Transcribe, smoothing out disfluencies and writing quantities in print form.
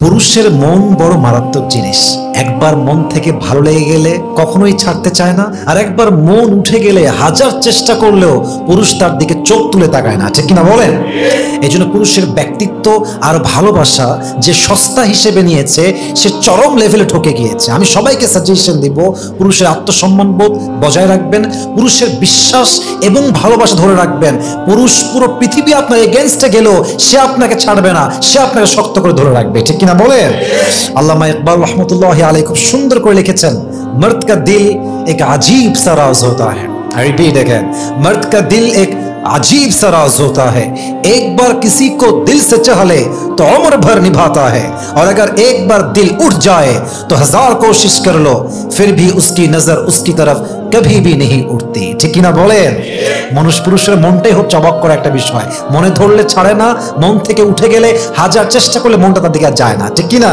পুরুষের মন বড় মারাত্মক জিনিস। একবার মন থেকে ভালো লেগে গেলে কখনোই ছাড়তে চায় না, আর একবার মন উঠে গেলে হাজার চেষ্টা করলেও পুরুষ তার দিকে চোখ তুলে তাকায় না, ঠিক কিনা বলেন? এই জন্য পুরুষের ব্যক্তিত্ব আর ভালোবাসা যে সস্তা হিসেবে নিয়েছে সে চরম লেভেলে ঠকে গিয়েছে। আমি সবাইকে সাজেশন দিব, পুরুষের আত্মসম্মান বোধ বজায় রাখবেন, পুরুষের বিশ্বাস এবং ভালোবাসা ধরে রাখবেন। পুরুষ পুরো পৃথিবী আপনার এগেনস্টে গেলেও সে আপনাকে ছাড়বে না, সে আপনাকে শক্ত করে ধরে রাখবে, ঠিক কিনা বলেন? আল্লামা ইকবাল রহমতুল্লাহ আলাইহি খুব সুন্দর করে লিখেছেন, मर्द का दिल एक अजीब सा राज होता है। रिपीट अगेन, मर्द का दिल एक अजीब सा राज होता है। एक बार किसी को दिल से चाह ले तो उम्र भर निभाता है, और अगर एक बार दिल उठ जाए तो हजार कोशिश कर लो फिर भी उसकी नजर उसकी तरफ कभी भी नहीं उठती, ঠিক কিনা বলেন? মানুষ পুরুষের মনটাই হচ্ছে অবাক করা একটা বিষয়। মনে ধরলে ছাড়ে না, মন থেকে উঠে গেলে হাজার চেষ্টা করলে মনটা তার দিকে আর যায় না, ঠিক কিনা?